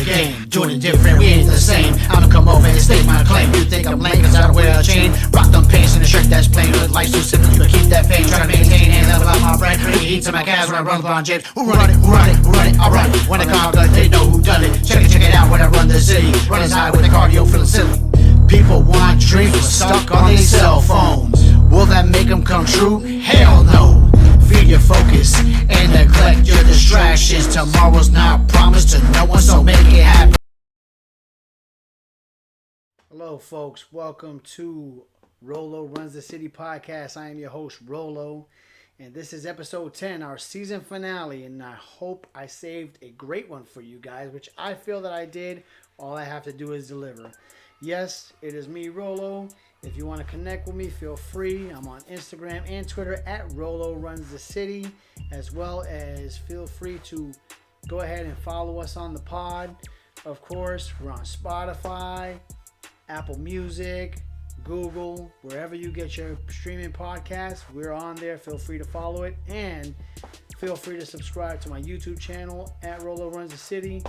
game. Doing it different, we ain't the same. I'ma come over and state my claim. You think I'm lame cause I don't wear a chain? Rock them pants and a shirt that's plain. With life's too simple, you can keep that pain. Try to maintain and level out my brain. Bring heat to my calves when I run LeBron James. Who run it? Who run it? Who run it? I run it. When I conquer, they know who done it. Check it out when I run the city. Running high with the cardio, feeling silly. People want dreams, but stuck on their cell phones. Will that make them come true? Hell no. Feed your focus and neglect your distractions. Tomorrow's not promised to no one, so make it happen. Hello, folks. Welcome to Rolo Runs the City podcast. I am your host, Rolo, and this is episode 10, our season finale, and I hope I saved a great one for you guys, which I feel that I did. All I have to do is deliver. Yes, it is me, Rolo. If you want to connect with me, feel free. I'm on Instagram and Twitter at Rolo Runs the City, as well as feel free to go ahead and follow us on the pod. Of course, we're on Spotify, Apple Music, Google, wherever you get your streaming podcasts, we're on there. Feel free to follow it, and feel free to subscribe to my YouTube channel at Rolo Runs the City.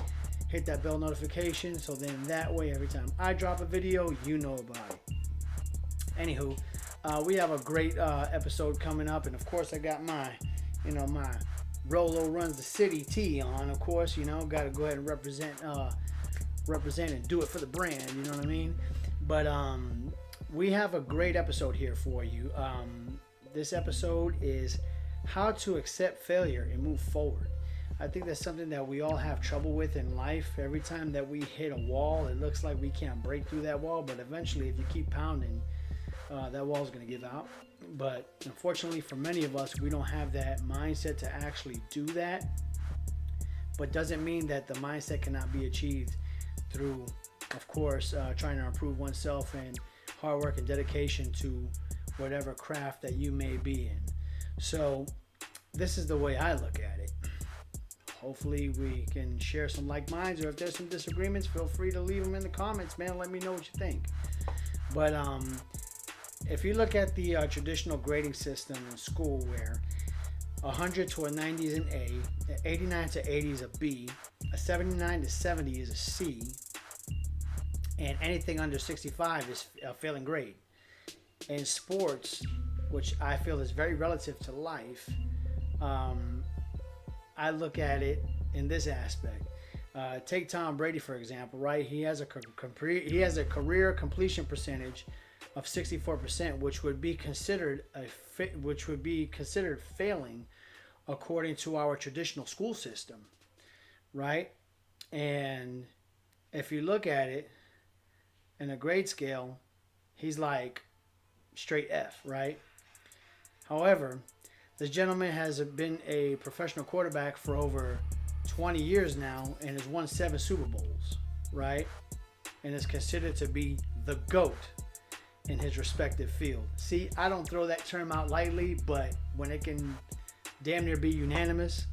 Hit that bell notification so then that way every time I drop a video, you know about it. Anywho, we have a great episode coming up, and of course I got my Rolo Runs the City tee on. Of course, got to go ahead and represent and do it for the brand. You know what I mean? But we have a great episode here for you. This episode is how to accept failure and move forward. I think that's something that we all have trouble with in life. Every time that we hit a wall, it looks like we can't break through that wall, but eventually if you keep pounding, that wall is going to give out. But unfortunately for many of us, we don't have that mindset to actually do that. But doesn't mean that the mindset cannot be achieved through, of course, trying to improve oneself and hard work and dedication to whatever craft that you may be in. So this is the way I look at it. Hopefully we can share some like minds, or if there's some disagreements, feel free to leave them in the comments, man. Let me know what you think. But if you look at the traditional grading system in school, where 100 to a 90 is an A, 89 to 80 is a B, a 79 to 70 is a C, and anything under 65 is a failing grade. In sports, which I feel is very relative to life, I look at it in this aspect. Take Tom Brady, for example, right? He has a career completion percentage of 64%, which would be considered failing according to our traditional school system, right? And if you look at it in a grade scale, he's like straight F, right? However, this gentleman has been a professional quarterback for over 20 years now and has won 7 Super Bowls, right? And is considered to be the GOAT in his respective field. See, I don't throw that term out lightly, but when it can damn near be unanimous,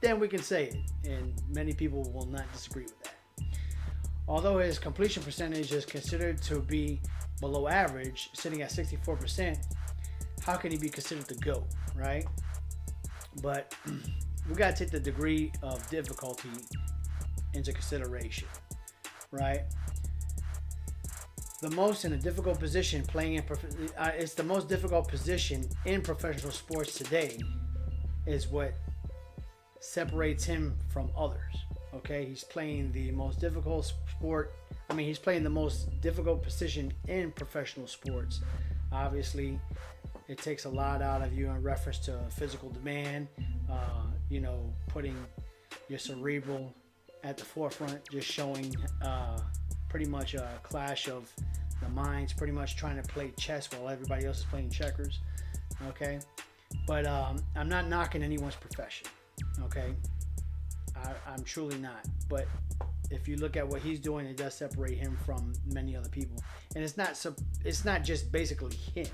then we can say it, and many people will not disagree with that. Although his completion percentage is considered to be below average, sitting at 64%, how can he be considered the GOAT, right? But we got to take the degree of difficulty into consideration, right? The most difficult position in professional sports today is what separates him from others. Okay, he's playing the most difficult sport. He's playing the most difficult position in professional sports. Obviously, it takes a lot out of you in reference to physical demand, putting your cerebral at the forefront, just showing pretty much a clash of the minds, pretty much trying to play chess while everybody else is playing checkers, okay? But I'm not knocking anyone's profession, okay? I'm truly not. But if you look at what he's doing, it does separate him from many other people. And it's not just basically him,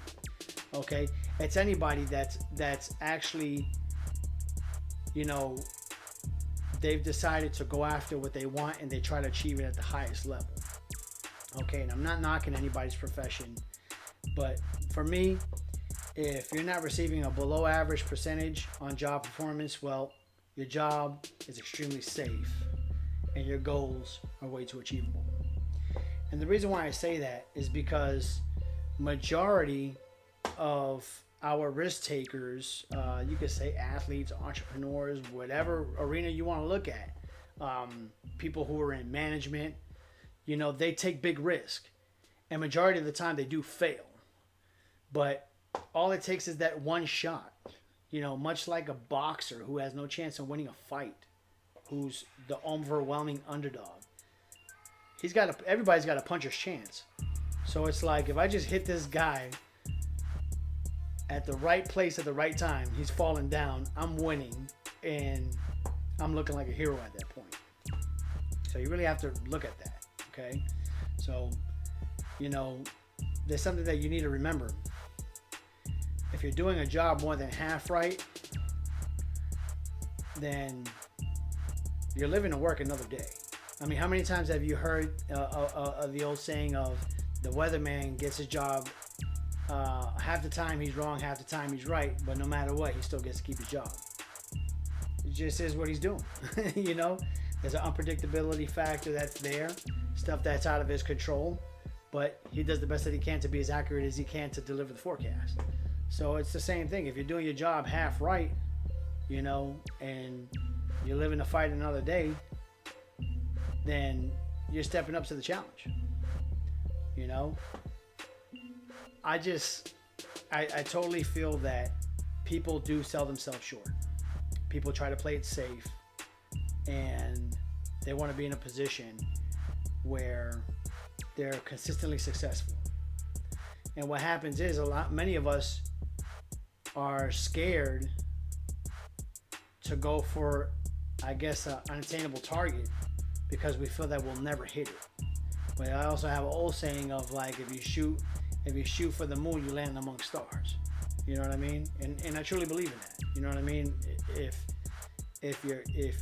okay? It's anybody that's actually, they've decided to go after what they want and they try to achieve it at the highest level. Okay, and I'm not knocking anybody's profession, but for me, if you're not receiving a below average percentage on job performance, well, your job is extremely safe and your goals are way too achievable. And the reason why I say that is because majority of our risk takers, you could say athletes, entrepreneurs, whatever arena you want to look at, people who are in management, they take big risk. And majority of the time they do fail. But all it takes is that one shot. Much like a boxer who has no chance of winning a fight, who's the overwhelming underdog. Everybody's got a puncher's chance. So it's like, if I just hit this guy at the right place at the right time, he's falling down, I'm winning, and I'm looking like a hero at that point. So you really have to look at that, okay? So, there's something that you need to remember. If you're doing a job more than half right, then you're living to work another day. I mean, how many times have you heard the old saying of the weatherman gets his job, half the time he's wrong, half the time he's right, but no matter what, he still gets to keep his job. It just is what he's doing. There's an unpredictability factor that's there, stuff that's out of his control, but he does the best that he can to be as accurate as he can to deliver the forecast. So it's the same thing. If you're doing your job half right, and you're living to fight another day, then you're stepping up to the challenge. I totally feel that people do sell themselves short. People try to play it safe, and they want to be in a position where they're consistently successful. And what happens is many of us are scared to go for, I guess, an unattainable target because we feel that we'll never hit it. But I also have an old saying of like, if you shoot for the moon, you land among stars. You know what I mean? And I truly believe in that. You know what I mean? If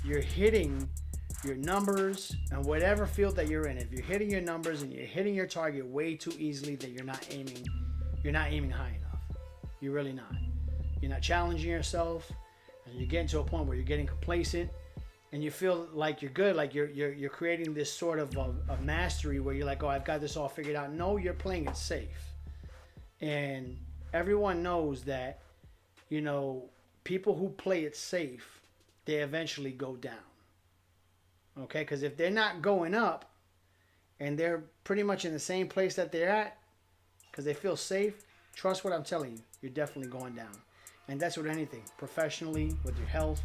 you're hitting your numbers and whatever field that you're in, if you're hitting your numbers and you're hitting your target way too easily, then you're not aiming high enough. You're really not. You're not challenging yourself, and you're getting to a point where you're getting complacent, and you feel like you're good, like you're creating this sort of a mastery where you're like, oh, I've got this all figured out. No, you're playing it safe. And everyone knows that, people who play it safe, they eventually go down. Okay? Because if they're not going up and they're pretty much in the same place that they're at because they feel safe, trust what I'm telling you, you're definitely going down. And that's with anything, professionally, with your health,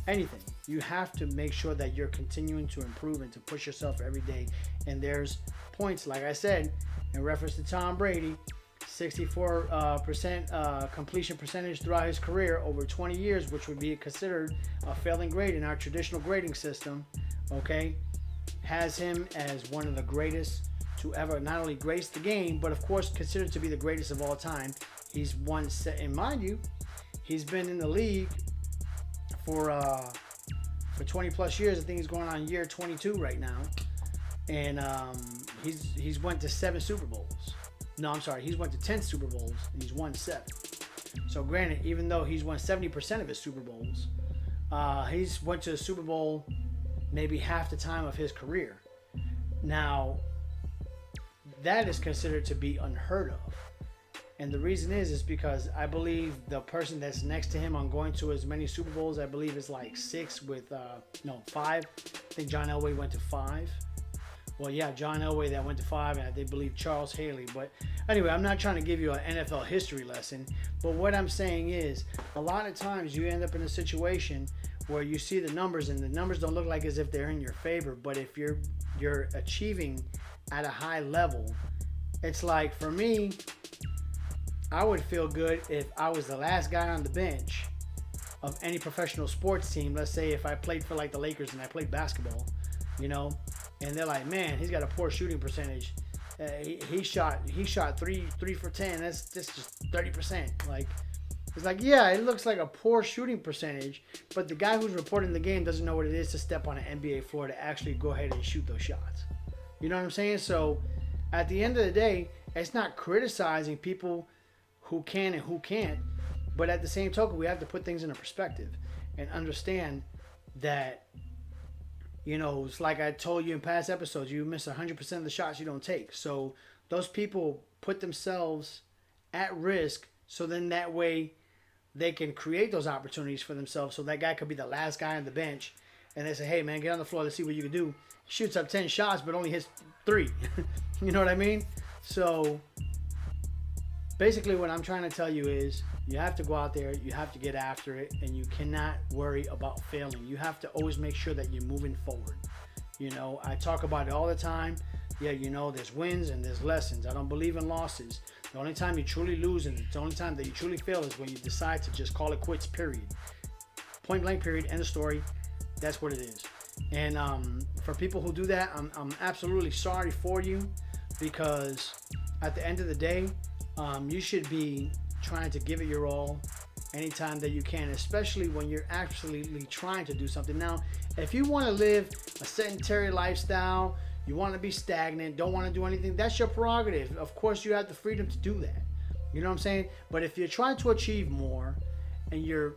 anything. You have to make sure that you're continuing to improve and to push yourself every day. And there's points, like I said, in reference to Tom Brady, 64% completion percentage throughout his career over 20 years, which would be considered a failing grade in our traditional grading system, okay, has him as one of the greatest to ever not only grace the game, but of course considered to be the greatest of all time. He's won, and mind you, he's been in the league for 20 plus years. I think he's going on year 22 right now, and he's went to 7 Super Bowls. No, I'm sorry, he's went to 10 Super Bowls and he's won 7. So granted, even though he's won 70% of his Super Bowls, he's went to a Super Bowl maybe half the time of his career. Now, that is considered to be unheard of. And the reason is because I believe the person that's next to him on going to as many Super Bowls, I believe is like 6 with, 5. I think John Elway went to 5. Well, yeah, John Elway that went to 5, and I believe Charles Haley. But anyway, I'm not trying to give you an NFL history lesson. But what I'm saying is, a lot of times you end up in a situation where you see the numbers, and the numbers don't look like as if they're in your favor. But if you're achieving at a high level, it's like, for me, I would feel good if I was the last guy on the bench of any professional sports team. Let's say if I played for like the Lakers and I played basketball, and they're like, man, he's got a poor shooting percentage. He shot 3 for 10. That's just 30%. Like, it's like, yeah, it looks like a poor shooting percentage, but the guy who's reporting the game doesn't know what it is to step on an NBA floor to actually go ahead and shoot those shots. You know what I'm saying? So at the end of the day, it's not criticizing people who can and who can't, but at the same token, we have to put things in a perspective and understand that You know, it's like I told you in past episodes, you miss 100% of the shots you don't take. So those people put themselves at risk, so then that way they can create those opportunities for themselves. So that guy could be the last guy on the bench, and they say, hey man, get on the floor, let's see what you can do. Shoots up 10 shots but only hits 3. You know what I mean? So basically what I'm trying to tell you is you have to go out there, you have to get after it, and you cannot worry about failing. You have to always make sure that you're moving forward. You know, I talk about it all the time. Yeah, you know, there's wins and there's lessons. I don't believe in losses. The only time you truly lose and the only time that you truly fail is when you decide to just call it quits, period. Point blank, period, end of story. That's what it is. And for people who do that, I'm absolutely sorry for you, because at the end of the day, you should be trying to give it your all anytime that you can, especially when you're absolutely trying to do something. Now, if you want to live a sedentary lifestyle, you want to be stagnant, don't want to do anything, that's your prerogative. Of course, you have the freedom to do that. You know what I'm saying? But if you're trying to achieve more and you're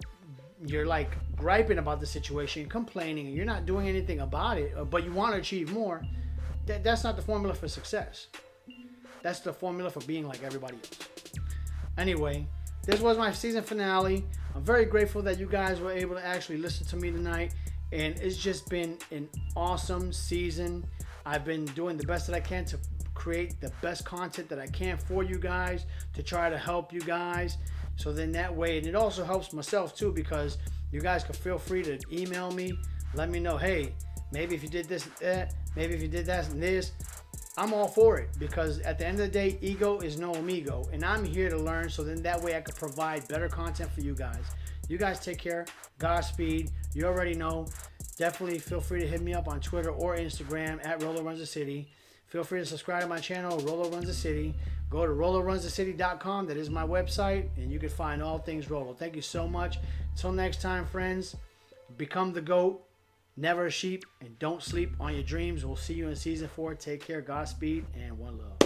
like griping about the situation, complaining, and you're not doing anything about it, but you want to achieve more, that's not the formula for success. That's the formula for being like everybody else. Anyway, this was my season finale. I'm very grateful that you guys were able to actually listen to me tonight. And it's just been an awesome season. I've been doing the best that I can to create the best content that I can for you guys, to try to help you guys. So then that way, and it also helps myself too, because you guys can feel free to email me. Let me know, hey, maybe if you did this and that, maybe if you did that and this. I'm all for it, because at the end of the day, ego is no amigo, and I'm here to learn, so then that way I can provide better content for you guys. You guys take care. Godspeed. You already know. Definitely feel free to hit me up on Twitter or Instagram at Rolo Runs the City. Feel free to subscribe to my channel, Rolo Runs the City. Go to RoloRunsTheCity.com. That is my website, and you can find all things Rolo. Thank you so much. Until next time, friends, become the GOAT. Never a sheep, and don't sleep on your dreams. We'll see you in season 4. Take care, Godspeed, and one love.